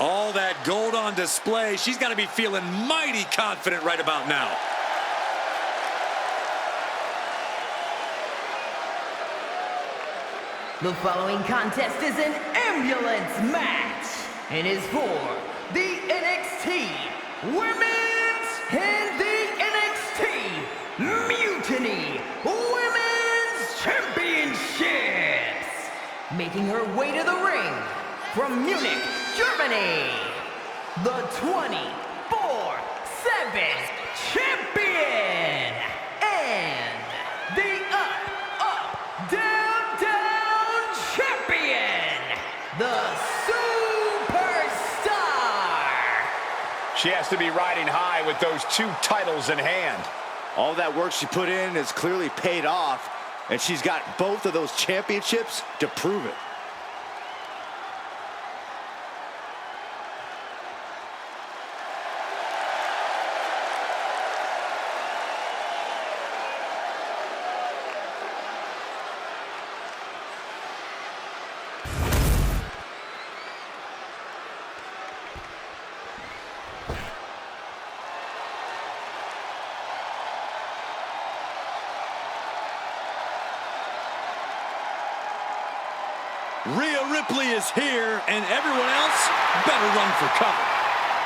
All that gold on display. She's got to be feeling mighty confident right about now. The following contest is an ambulance match and is for the NXT Women's and the NXT Mutiny Women's Championships. Making her way to the ring from Munich, Germany, the 24/7 champion and the down champion, the Superstar. She has to be riding high with those two titles in hand. All that work she put in has clearly paid off, and she's got both of those championships to prove it. Rhea Ripley is here, and everyone else better run for cover.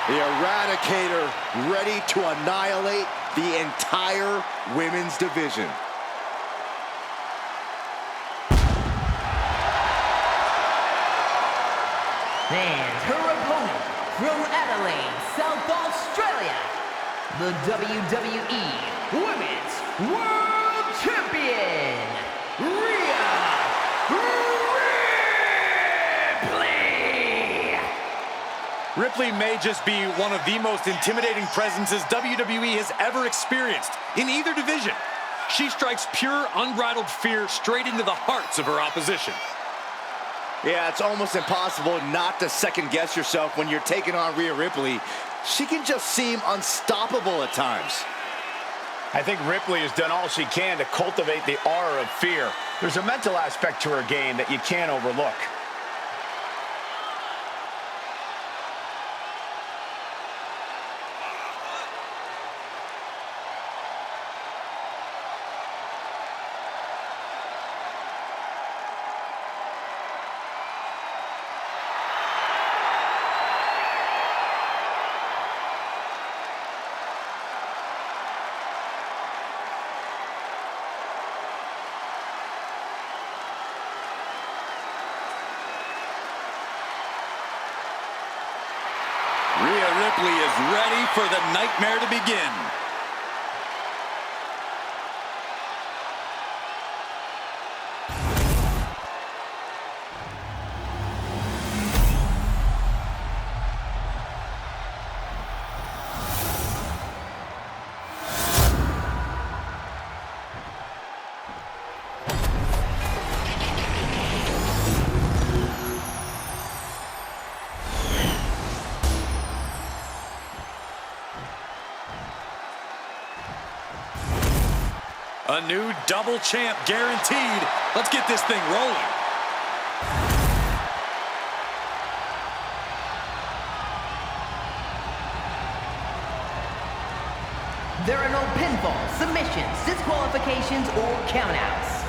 The Eradicator ready to annihilate the entire women's division. And her opponent from Adelaide, South Australia, the WWE Women's World Champion, Rhea Ripley. Ripley may just be one of the most intimidating presences WWE has ever experienced in either division. She strikes pure, unbridled fear straight into the hearts of her opposition. Yeah, it's almost impossible not to second-guess yourself when you're taking on Rhea Ripley. She can just seem unstoppable at times. I think Ripley has done all she can to cultivate the aura of fear. There's a mental aspect to her game that you can't overlook. Rhea Ripley is ready for the nightmare to begin. A new double champ guaranteed. Let's get this thing rolling. There are no pinfalls, submissions, disqualifications, or countouts.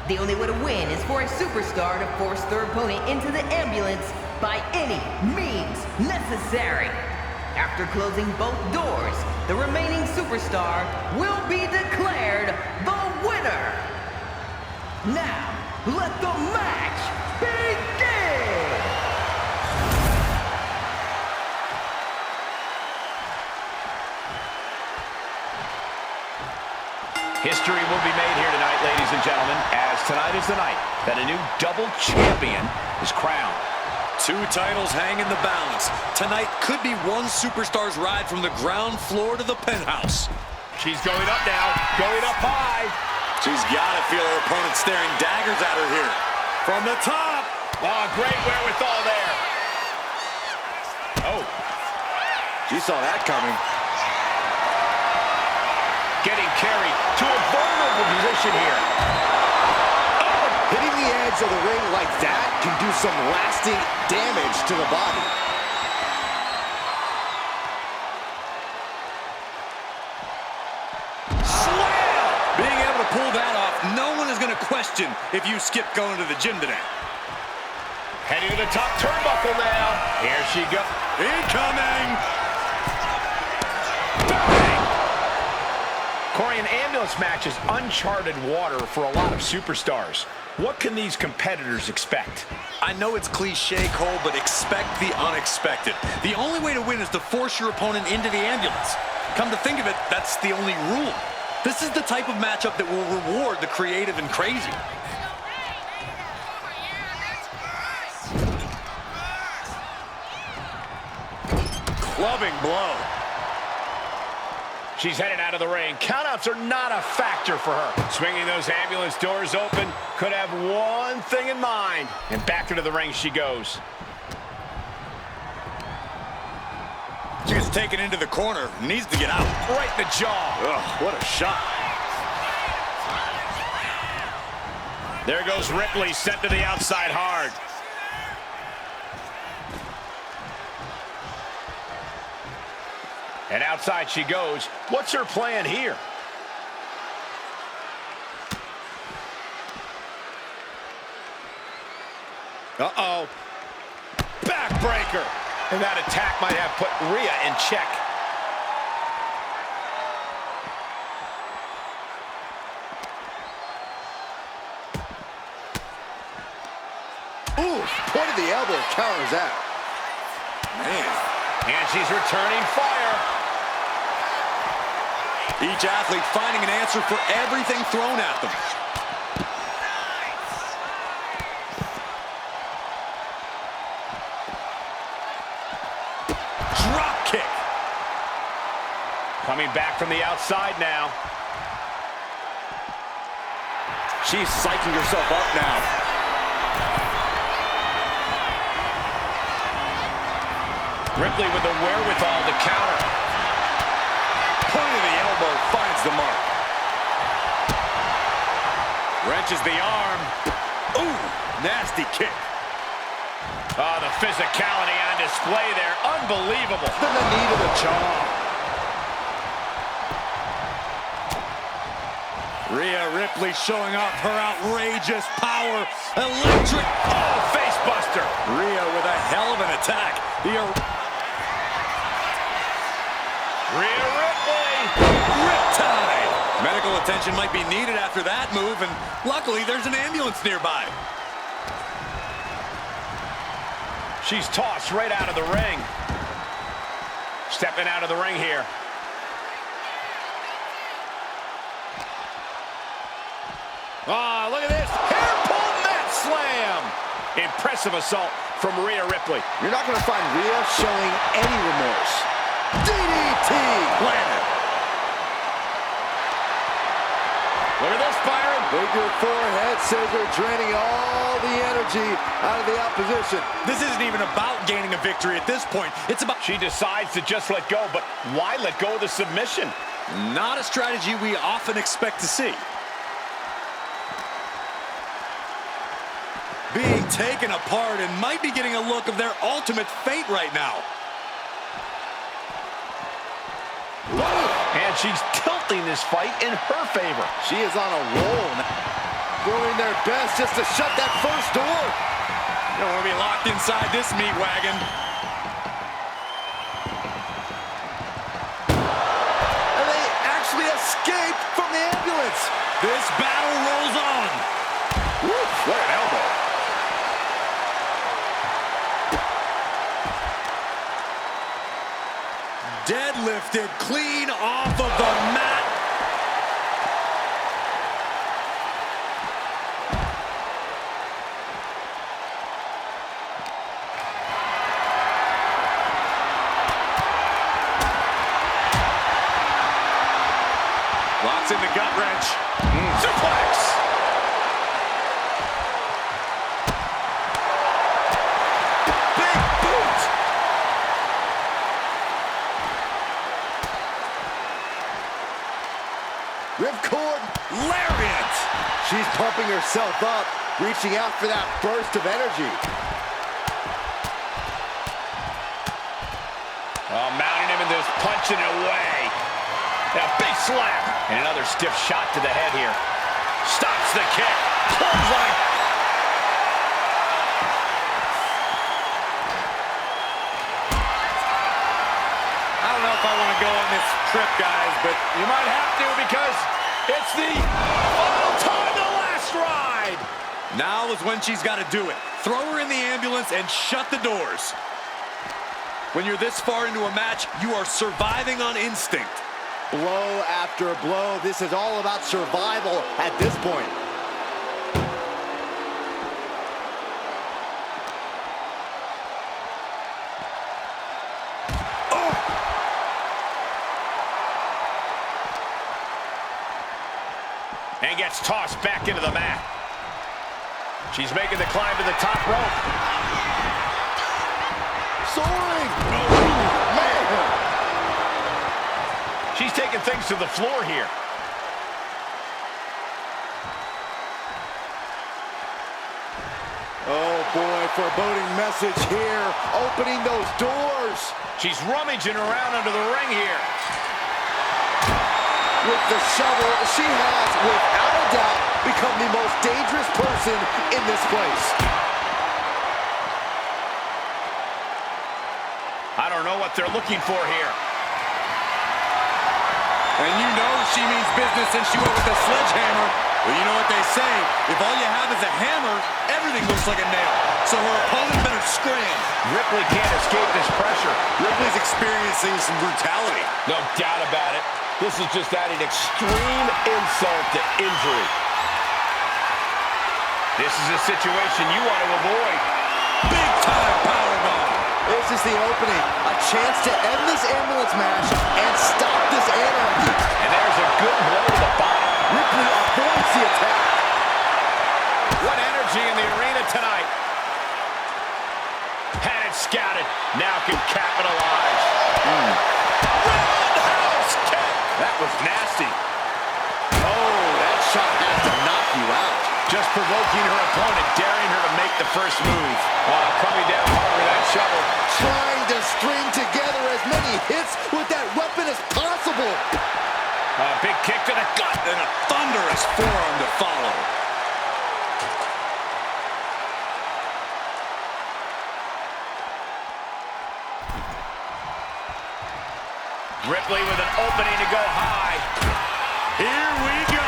The only way to win is for a superstar to force their opponent into the ambulance by any means necessary. After closing both doors, the remaining superstar will be declared the winner. Now, let the match begin! History will be made here tonight, ladies and gentlemen, as tonight is the night that a new double champion is crowned. Two titles hang in the balance. Tonight could be one superstar's ride from the ground floor to the penthouse. She's going up now, going up high. She's got to feel her opponent staring daggers at her here. From the top. Oh, great wherewithal there. Oh. She saw that coming. Getting carried to a vulnerable position here. Hitting the edge of the ring like that can do some lasting damage to the body. question if you skipped going to the gym today. Heading to the top turnbuckle now. Here she goes. Incoming! Corey, an ambulance match is uncharted water for a lot of superstars. What can these competitors expect? I know it's cliche, Cole, but expect the unexpected. The only way to win is to force your opponent into the ambulance. Come to think of it, that's the only rule. This is the type of matchup that will reward the creative and crazy. Clubbing blow. She's headed out of the ring. Countouts are not a factor for her. Swinging those ambulance doors open, could have one thing in mind. And back into the ring she goes. She gets taken into the corner, needs to get out. Right in the jaw. Ugh, what a shot. There goes Ripley, sent to the outside hard. And outside she goes. What's her plan here? Uh-oh. Backbreaker. And that attack might have put Rhea in check. Ooh, point of the elbow counters that. Man. And she's returning fire. Each athlete finding an answer for everything thrown at them. Drop kick. Coming back from the outside now. She's psyching herself up now. Ripley with the wherewithal to counter. Point of the elbow finds the mark. Wrenches the arm. Ooh, nasty kick. Oh, the physicality on display there. Unbelievable. Then the knee to the jaw. Rhea Ripley showing off her outrageous power. Electric. Oh, face buster. Rhea with a hell of an attack. Rhea Ripley. Riptide. Medical attention might be needed after that move, and luckily there's an ambulance nearby. She's tossed right out of the ring. Stepping out of the ring here. Oh, look at this. Hair pull mat slam. Impressive assault from Rhea Ripley. You're not going to find Rhea showing any remorse. DDT! Landed. Look at this, Byron. Figure four head scissor, draining all the energy out of the opposition. This isn't even about gaining a victory at this point. It's about... She decides to just let go, but why let go of the submission? Not a strategy we often expect to see. Being taken apart and might be getting a look of their ultimate fate right now. And she's tilting this fight in her favor. She is on a roll now. Doing their best just to shut that first door. You don't want to be locked inside this meat wagon. And they actually escaped from the ambulance. This battle rolls on. Woo, what an elbow. Deadlifted clean off of the mat. Locks in the gut wrench. Suplex. Big boot. Ripcord. Lariat. She's pumping herself up, reaching out for that burst of energy. Oh, mounting him and just punching it away. A big slap. And another stiff shot to the head here. Stops the kick. Clothesline. I don't know if I want to go on this trip, guys, but You might have to because it's the final time, the last ride. now is when she's got to do it. Throw her in the ambulance and shut the doors. When you're this far into a match, you are surviving on instinct. Blow after blow. This is all about survival at this point. And gets tossed back into the mat. She's making the climb to the top rope. Soaring! Oh, Man! She's taking things to the floor here. Oh boy, foreboding message here. Opening those doors. She's rummaging around under the ring here. With the shovel, she has, without a doubt, become the most dangerous person in this place. I don't know what they're looking for here. And you know she means business since she went with the sledgehammer. Well, you know what they say. If all you have is a hammer, everything looks like a nail. So her opponent better scram. Ripley can't escape this pressure. Ripley's experiencing some brutality. No doubt about it. This is just adding extreme insult to injury. This is a situation you want to avoid. Big time powerbomb. This is the opening. A chance to end this ambulance match and stop this anarchy. And there's a good blow to the body. Ripley avoids the attack. What energy in the arena tonight. Had it scouted. Now can capitalize. Roundhouse kick. That was nasty. Oh, that shot has to knock you out. Just provoking her opponent, daring her to make the first move. Coming down hard with that shovel. Trying to string together as many hits with that weapon as possible. A big kick to the gut. And a thunderous forearm to follow. Ripley with an opening to go high. Here we go.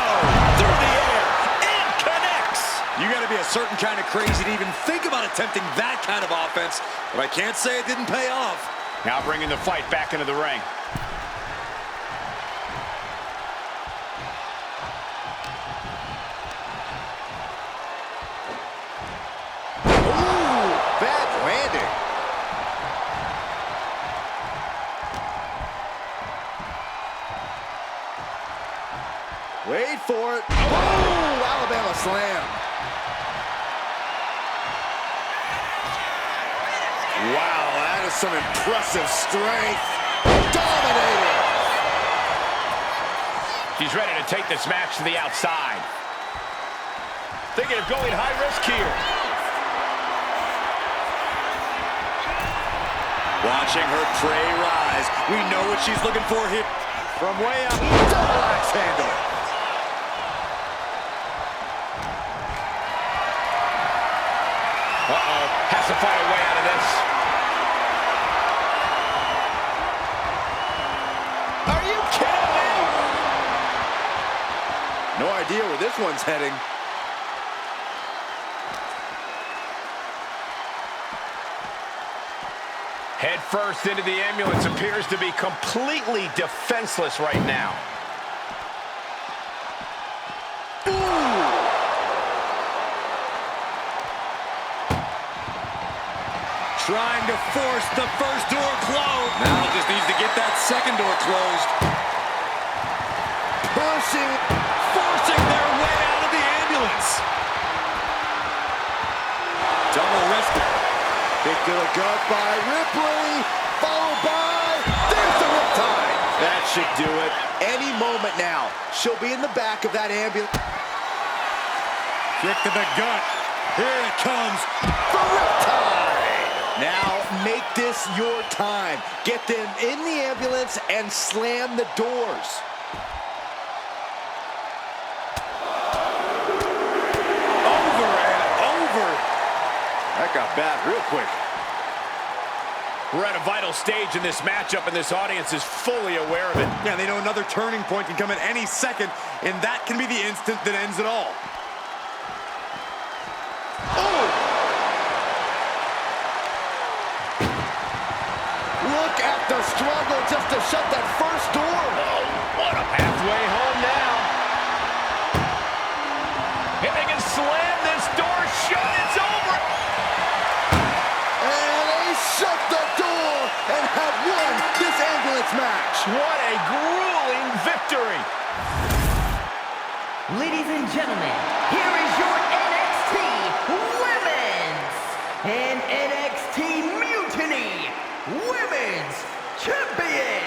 Through the air. And connects. You got to be a certain kind of crazy to even think about attempting that kind of offense. But I can't say it didn't pay off. Now bringing the fight back into the ring. Ooh, bad landing. Wait for it. Oh, Alabama slam. Wow, that is some impressive strength. Dominating. She's ready to take this match to the outside. Thinking of going high risk here. Watching her prey rise. We know what she's looking for here. From way up. Double axe handle. Uh-oh. Has to find a way out of this. Are you kidding me? No idea where this one's heading. Head first into the ambulance, appears to be completely defenseless right now. Trying to force the first door closed. Now just needs to get that second door closed. Forcing their way out of the ambulance. Double wrist. Kick to the gut by Ripley. Followed by... There's the riptide. That should do it. Any moment now, she'll be in the back of that ambulance. Kick to the gut. Here it comes. The riptide. Now, make this your time. Get them in the ambulance and slam the doors. bat real quick. We're at a vital stage in this matchup, and this audience is fully aware of it. Yeah, they know another turning point can come at any second, and that can be the instant that ends it all. Oh! Look at the struggle just to shut that first door. Oh, what a pathway home now. If they can slam this door shut, it's over. And they shut the door and have won this ambulance match. What a grueling victory. Ladies and gentlemen, here is your NXT Women's and NXT Mutiny Women's Champion,